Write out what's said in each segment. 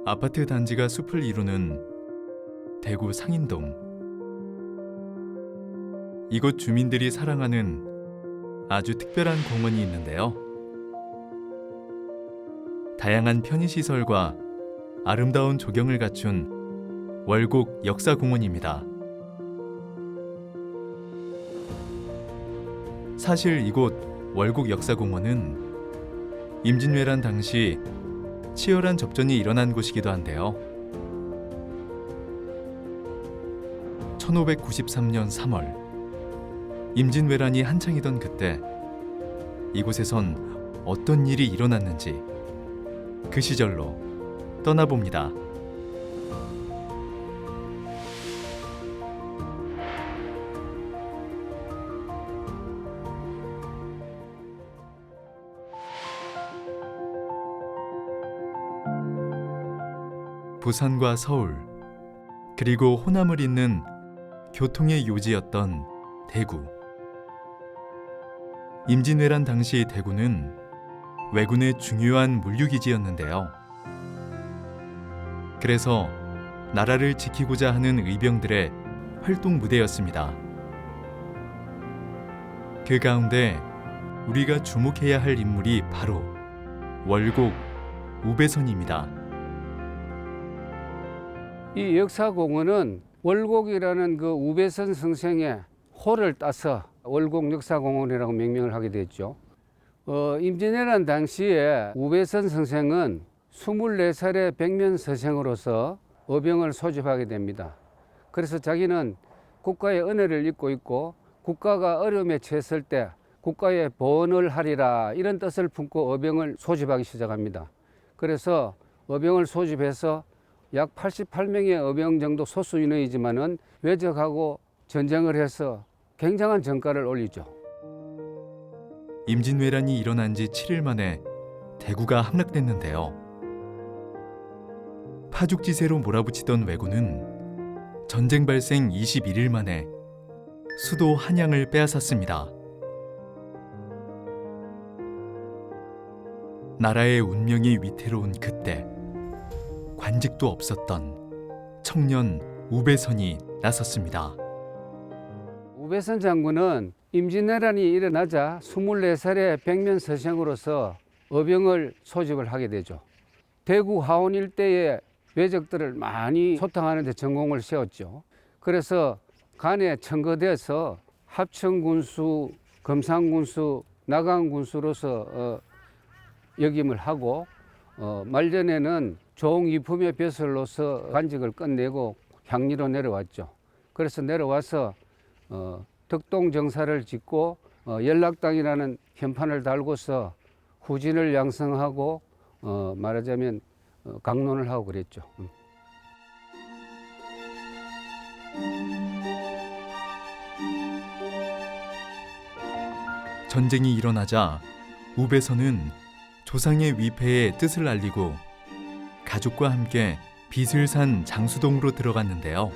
아파트 단지가 숲을 이루는 대구 상인동. 이곳 주민들이 사랑하는 아주 특별한 공원이 있는데요. 다양한 편의시설과 아름다운 조경을 갖춘 월곡 역사공원입니다. 사실 이곳 월곡 역사공원은 임진왜란 당시 치열한 접전이 일어난 곳이기도 한데요. 1593년 3월 임진왜란이 한창이던 그때 이곳에선 어떤 일이 일어났는지 그 시절로 떠나봅니다. 부산과 서울, 그리고 호남을 잇는 교통의 요지였던 대구. 임진왜란 당시 대구는 왜군의 중요한 물류기지였는데요. 그래서 나라를 지키고자 하는 의병들의 활동 무대였습니다. 그 가운데 우리가 주목해야 할 인물이 바로 월곡 우배선입니다. 이 역사공원은 월곡이라는 그 우배선 선생의 호를 따서 월곡 역사공원이라고 명명을 하게 됐죠. 임진왜란 당시에 우배선 선생은 24살의 백면서생으로서 어병을 소집하게 됩니다. 그래서 자기는 국가의 은혜를 잊고 있고 국가가 어려움에 처했을 때 국가의 보원을 하리라, 이런 뜻을 품고 어병을 소집하기 시작합니다. 그래서 어병을 소집해서 약 88명의 어병 정도 소수 인원이지만은 외적하고 전쟁을 해서 굉장한 전가를 올리죠. 임진왜란이 일어난 지 7일 만에 대구가 함락됐는데요. 파죽지세로 몰아붙이던 왜군은 전쟁 발생 21일 만에 수도 한양을 빼앗았습니다. 나라의 운명이 위태로운 그때 관직도 없었던 청년 우배선이 나섰습니다. 우배선 장군은 임진왜란이 일어나자 24살의 백면서생으로서 어병을 소집을 하게 되죠. 대구 하원 일대의 왜적들을 많이 소탕하는 데 전공을 세웠죠. 그래서 간에 청거돼서 합천군수, 금산군수, 나강군수로서 역임을 하고 말년에는 종이품의 벼슬로서 관직을 끝내고 향리로 내려왔죠. 그래서 내려와서 덕동정사를 짓고 연락당이라는 현판을 달고서 후진을 양성하고 말하자면 강론을 하고 그랬죠. 전쟁이 일어나자 우배선은 조상의 위패의 뜻을 알리고 가족과 함께 빚을 산 장수동으로 들어갔는데요.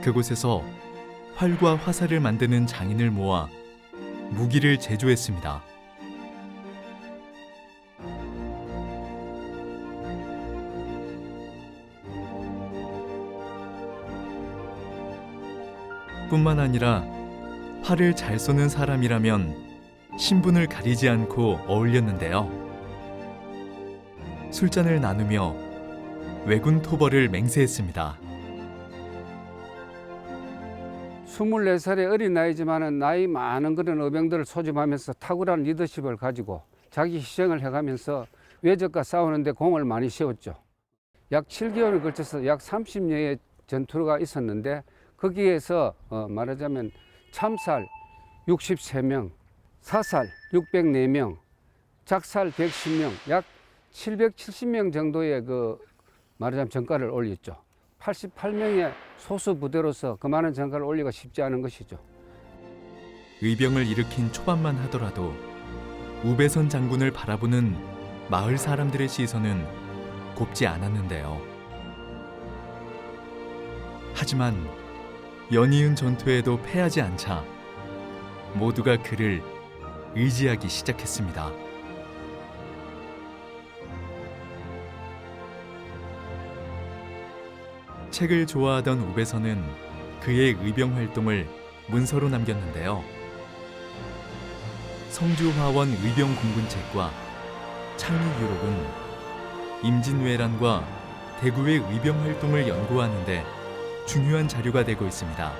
그곳에서 활과 화살을 만드는 장인을 모아 무기를 제조했습니다. 뿐만 아니라 활을 잘 쏘는 사람이라면 신분을 가리지 않고 어울렸는데요. 술잔을 나누며 왜군 토벌을 맹세했습니다. 24살의 어린 나이지만 나이 많은 그런 어병들을 소집하면서 탁월한 리더십을 가지고 자기 희생을 해가면서 왜적과 싸우는데 공을 많이 세웠죠. 약 7개월에 걸쳐서 약 30여의 전투가 있었는데 거기에서 말하자면 참살 63명, 사살 604명, 작살 110명, 약 770명 정도의 그 말하자면 전가를 올렸죠. 88명의 소수 부대로서 그 많은 전가를 올리기가 쉽지 않은 것이죠. 의병을 일으킨 초반만 하더라도 우배선 장군을 바라보는 마을 사람들의 시선은 곱지 않았는데요. 하지만 연이은 전투에도 패하지 않자 모두가 그를 의지하기 시작했습니다. 책을 좋아하던 우배선은 그의 의병 활동을 문서로 남겼는데요. 성주화원 의병 공군책과 창의유록은 임진왜란과 대구의 의병 활동을 연구하는 데 중요한 자료가 되고 있습니다.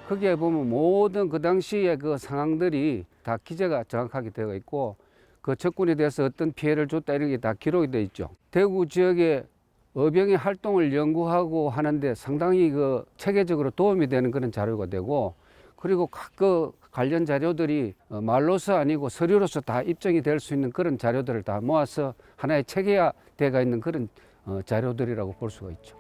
거기에 보면 모든 그 당시의 그 상황들이 다 기재가 정확하게 되어 있고 그 적군에 대해서 어떤 피해를 줬다 이런 게 다 기록이 되어 있죠. 대구 지역의 의병의 활동을 연구하고 하는데 상당히 그 체계적으로 도움이 되는 그런 자료가 되고 그리고 각 그 관련 자료들이 말로서 아니고 서류로서 다 입증이 될 수 있는 그런 자료들을 다 모아서 하나의 체계화되어 있는 그런 자료들이라고 볼 수가 있죠.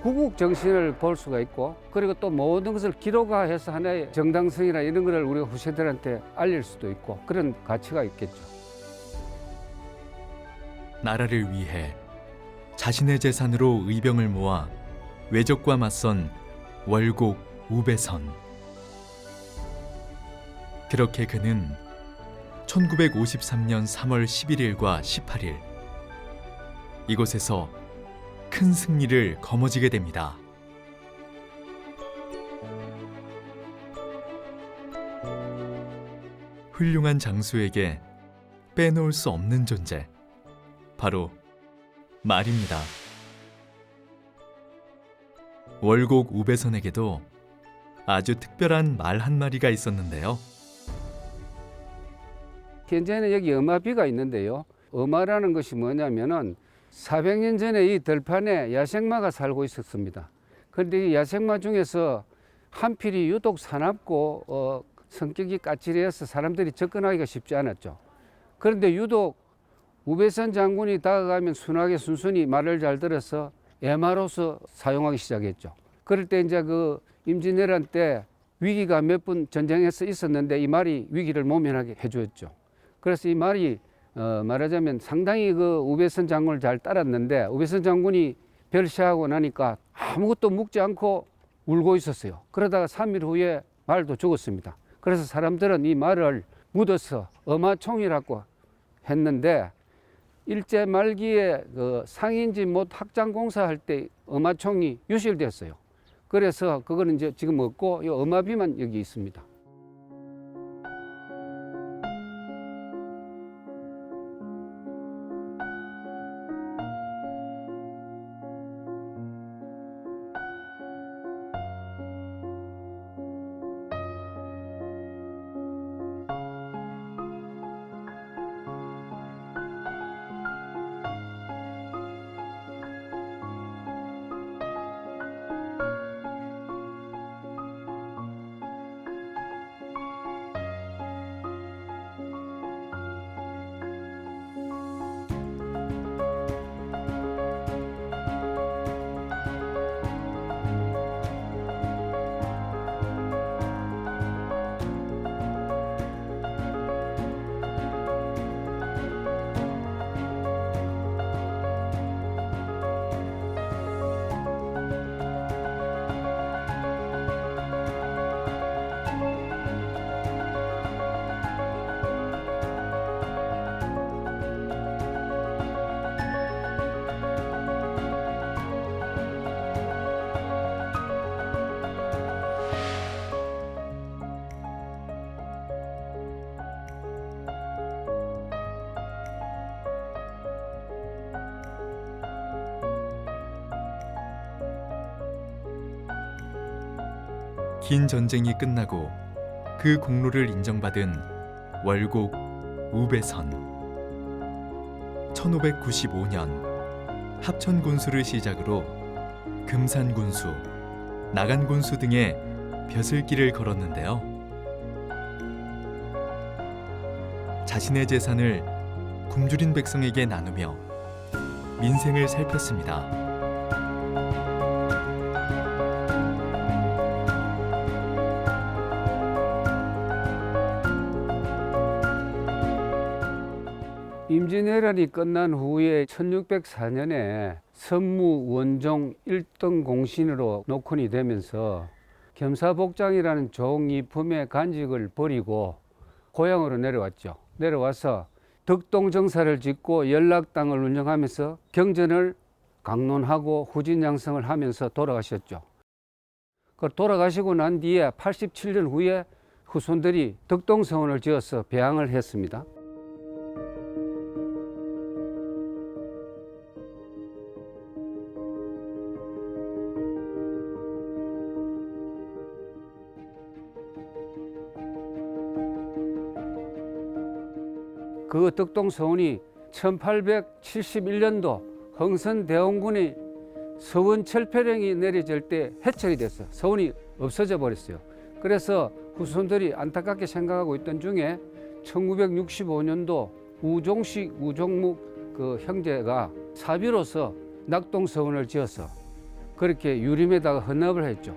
구국 정신을 볼 수가 있고 그리고 또 모든 것을 기록화해서 하나의 정당성이나 이런 것을 우리가 후세들한테 알릴 수도 있고 그런 가치가 있겠죠. 나라를 위해 자신의 재산으로 의병을 모아 외적과 맞선 월곡 우배선. 그렇게 그는 1953년 3월 11일과 18일 이곳에서 큰 승리를 거머쥐게 됩니다. 훌륭한 장수에게 빼놓을 수 없는 존재, 바로 말입니다. 월곡 우배선에게도 아주 특별한 말 한 마리가 있었는데요. 현재는 여기 엄마비가 있는데요. 엄마라는 것이 뭐냐면은 400년 전에 이 들판에 야생마가 살고 있었습니다. 그런데 이 야생마 중에서 한 필이 유독 사납고 성격이 까칠해서 사람들이 접근하기가 쉽지 않았죠. 그런데 유독 우배선 장군이 다가가면 순하게 순순히 말을 잘 들어서 애마로서 사용하기 시작했죠. 그럴 때 이제 그 임진왜란 때 위기가 몇 번 전쟁에서 있었는데 이 말이 위기를 모면하게 해주었죠. 그래서 이 말이 말하자면 상당히 그 우배선 장군을 잘 따랐는데 우배선 장군이 별세하고 나니까 아무것도 묵지 않고 울고 있었어요. 그러다가 3일 후에 말도 죽었습니다. 그래서 사람들은 이 말을 묻어서 엄하총이라고 했는데 일제 말기에 그 상인지 못 확장공사 할 때 엄하총이 유실됐어요. 그래서 그거는 이제 지금 없고 이 엄하비만 여기 있습니다. 긴 전쟁이 끝나고 그 공로를 인정받은 월곡 우배선. 1595년 합천군수를 시작으로 금산군수, 나간군수 등의 벼슬길을 걸었는데요. 자신의 재산을 굶주린 백성에게 나누며 민생을 살폈습니다. 임진왜란이 끝난 후에 1604년에 선무 원종 1등 공신으로 녹훈이 되면서 겸사복장이라는 종이품의 간직을 버리고 고향으로 내려왔죠. 내려와서 덕동정사를 짓고 연락당을 운영하면서 경전을 강론하고 후진양성을 하면서 돌아가셨죠. 돌아가시고 난 뒤에 87년 후에 후손들이 덕동서원을 지어서 배양을 했습니다. 그 덕동서원이 1871년도 흥선대원군의 서원 철폐령이 내려질 때 해체가 됐어요. 서원이 없어져 버렸어요. 그래서 후손들이 안타깝게 생각하고 있던 중에 1965년도 우종식, 우종묵 그 형제가 사비로서 낙동서원을 지어서 그렇게 유림에다가 헌납을 했죠.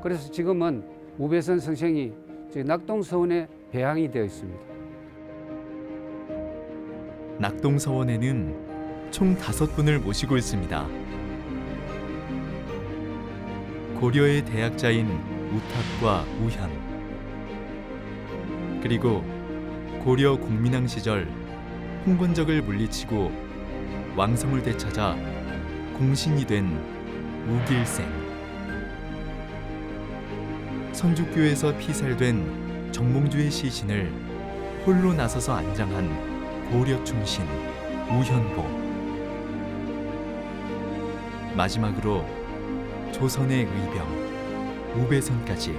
그래서 지금은 우배선 성생이 낙동서원에 배양이 되어 있습니다. 낙동서원에는 총 5분을 모시고 있습니다. 고려의 대학자인 우탁과 우현, 그리고 고려 공민왕 시절 홍건적을 물리치고 왕성을 되찾아 공신이 된 우길생, 선주교에서 피살된 정몽주의 시신을 홀로 나서서 안장한 고려 충신 우현보, 마지막으로 조선의 의병 우배선까지.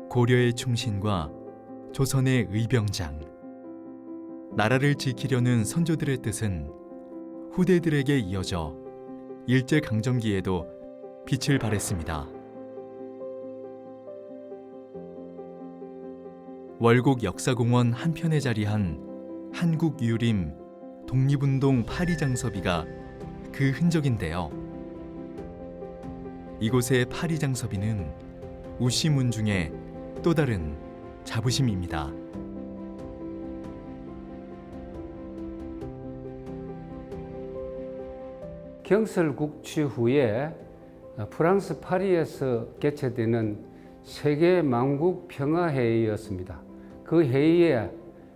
고려의 충신과 조선의 의병장, 나라를 지키려는 선조들의 뜻은 후대들에게 이어져 일제강점기에도 빛을 발했습니다. 월곡 역사공원 한편에 자리한 한국유림 독립운동 파리장서비가 그 흔적인데요. 이곳의 파리장서비는 우시문중의 또 다른 자부심입니다. 경설국치 후에 프랑스 파리에서 개최되는 세계 만국 평화회의였습니다. 그 회의에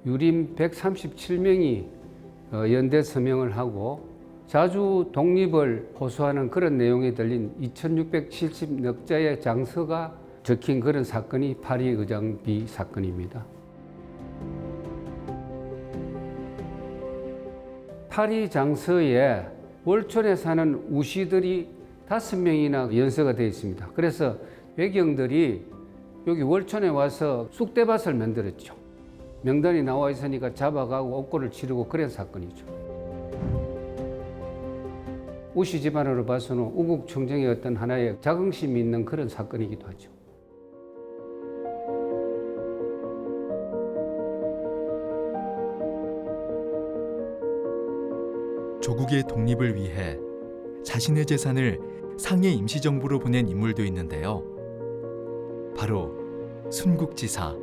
유림 137명이 연대 서명을 하고 자주 독립을 호소하는 그런 내용이 들린 2670넉 자의 장서가 적힌 그런 사건이 파리 의장비 사건입니다. 파리 장서에 월촌에 사는 우시들이 5명이나 연서가 되어 있습니다. 그래서 외경들이 여기 월촌에 와서 쑥대밭을 만들었죠. 명단이 나와 있으니까 잡아가고 옥고를 치르고 그런 사건이죠. 우시 집안으로 봐서는 우국청정의 어떤 하나의 자긍심이 있는 그런 사건이기도 하죠. 조국의 독립을 위해 자신의 재산을 상해 임시정부로 보낸 인물도 있는데요. 바로 순국지사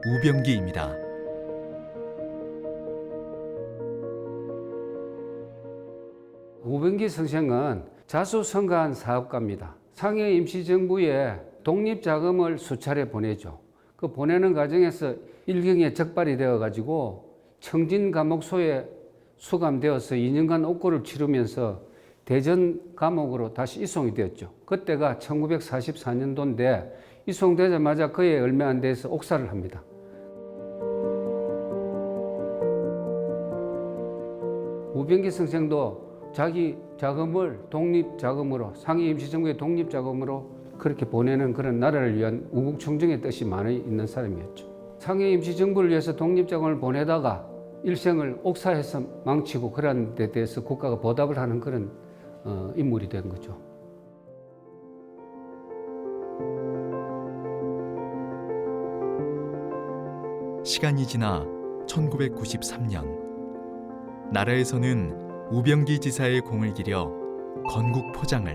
우병기입니다. 우병기 선생은 자수성가한 사업가입니다. 상해 임시정부에 독립자금을 수차례 보내죠. 그 보내는 과정에서 일경에 적발이 되어가지고 청진감옥소에 수감되어서 2년간 옥고를 치르면서 대전 감옥으로 다시 이송이 되었죠. 그때가 1944년도인데 이송되자마자 그에 얼마 안 돼서 옥사를 합니다. 우병기 선생도 자기 자금을 독립자금으로, 상해 임시정부의 독립자금으로 그렇게 보내는 그런 나라를 위한 우국청정의 뜻이 많이 있는 사람이었죠. 상해 임시정부를 위해서 독립자금을 보내다가 일생을 옥사해서 망치고 그런 데 대해서 국가가 보답을 하는 그런 인물이 된 거죠. 시간이 지나 1993년 나라에서는 우병기 지사의 공을 기려 건국 포장을,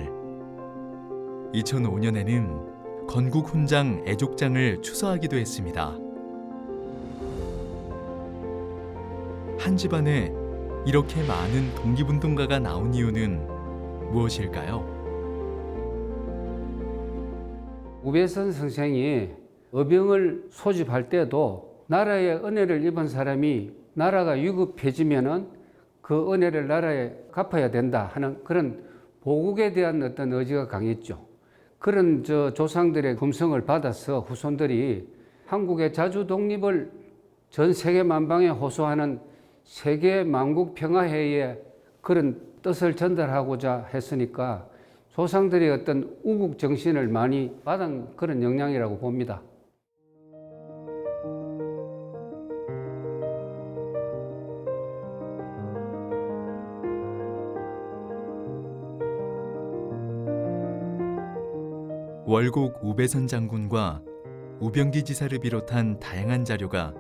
2005년에는 건국 훈장 애족장을 추서하기도 했습니다. 한 집안에 이렇게 많은 독립운동가가 나온 이유는 무엇일까요? 우배선 선생이 어병을 소집할 때도 나라의 은혜를 입은 사람이 나라가 위급해지면은 그 은혜를 나라에 갚아야 된다 하는 그런 보국에 대한 어떤 의지가 강했죠. 그런 조상들의 금성을 받아서 후손들이 한국의 자주 독립을 전 세계 만방에 호소하는 세계 만국 평화회의에 그런 뜻을 전달하고자 했으니까 조상들의 어떤 우국 정신을 많이 받은 그런 영향이라고 봅니다. 월곡 우배선 장군과 우병기 지사를 비롯한 다양한 자료가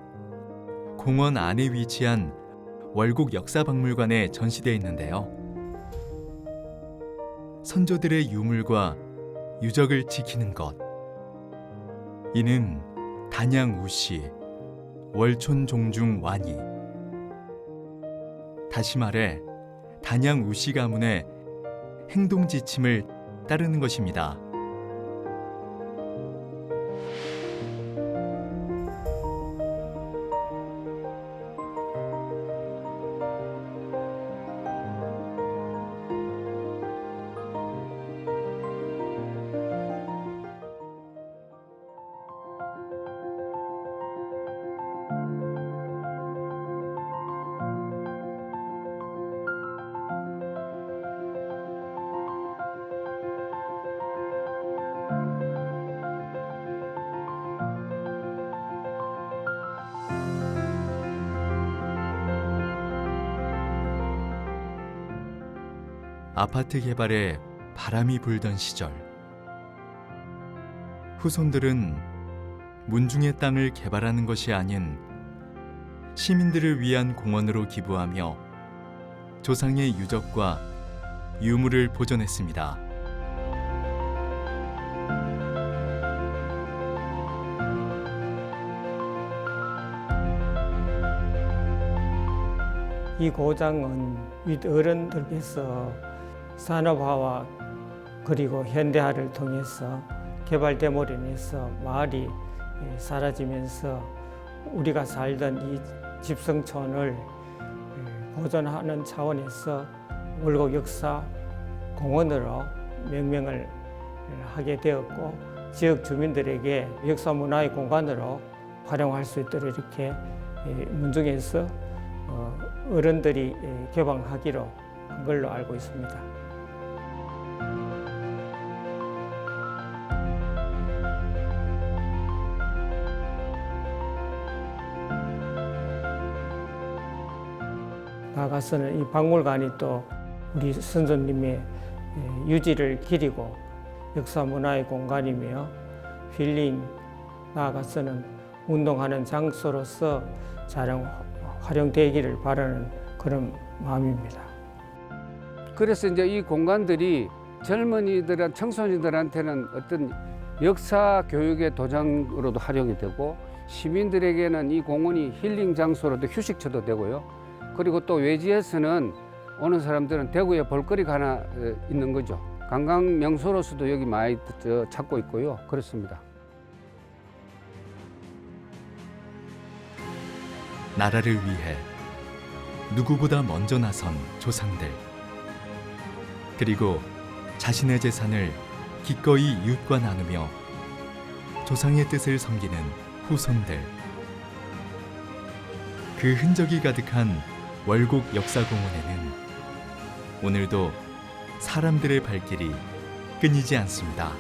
공원 안에 위치한 월곡 역사박물관에 전시되어 있는데요. 선조들의 유물과 유적을 지키는 것, 이는 단양 우시, 월촌 종중 완이, 다시 말해 단양 우시 가문의 행동 지침을 따르는 것입니다. 아파트 개발에 바람이 불던 시절, 후손들은 문중의 땅을 개발하는 것이 아닌 시민들을 위한 공원으로 기부하며 조상의 유적과 유물을 보존했습니다. 이 고장은 윗어른들께서 산업화와 그리고 현대화를 통해서 개발됨으로 인해서 마을이 사라지면서 우리가 살던 이 집성촌을 보존하는 차원에서 월곡 역사 공원으로 명명을 하게 되었고, 지역 주민들에게 역사 문화의 공간으로 활용할 수 있도록 이렇게 문중에서 어른들이 개방하기로 한 걸로 알고 있습니다. 나아가서는 이 박물관이 또 우리 선조님의 유지를 기리고 역사 문화의 공간이며 힐링, 나아가서는 운동하는 장소로서 잘 활용되기를 바라는 그런 마음입니다. 그래서 이제 이 공간들이 젊은이들, 청소년들한테는 어떤 역사 교육의 도장으로도 활용이 되고, 시민들에게는 이 공원이 힐링 장소로도 휴식처도 되고요. 그리고 또 외지에서는 오는 사람들은 대구에 볼거리가 하나 있는 거죠. 관광 명소로서도 여기 많이 찾고 있고요. 그렇습니다. 나라를 위해 누구보다 먼저 나선 조상들, 그리고 자신의 재산을 기꺼이 이웃과 나누며 조상의 뜻을 섬기는 후손들, 그 흔적이 가득한 월곡 역사공원에는 오늘도 사람들의 발길이 끊이지 않습니다.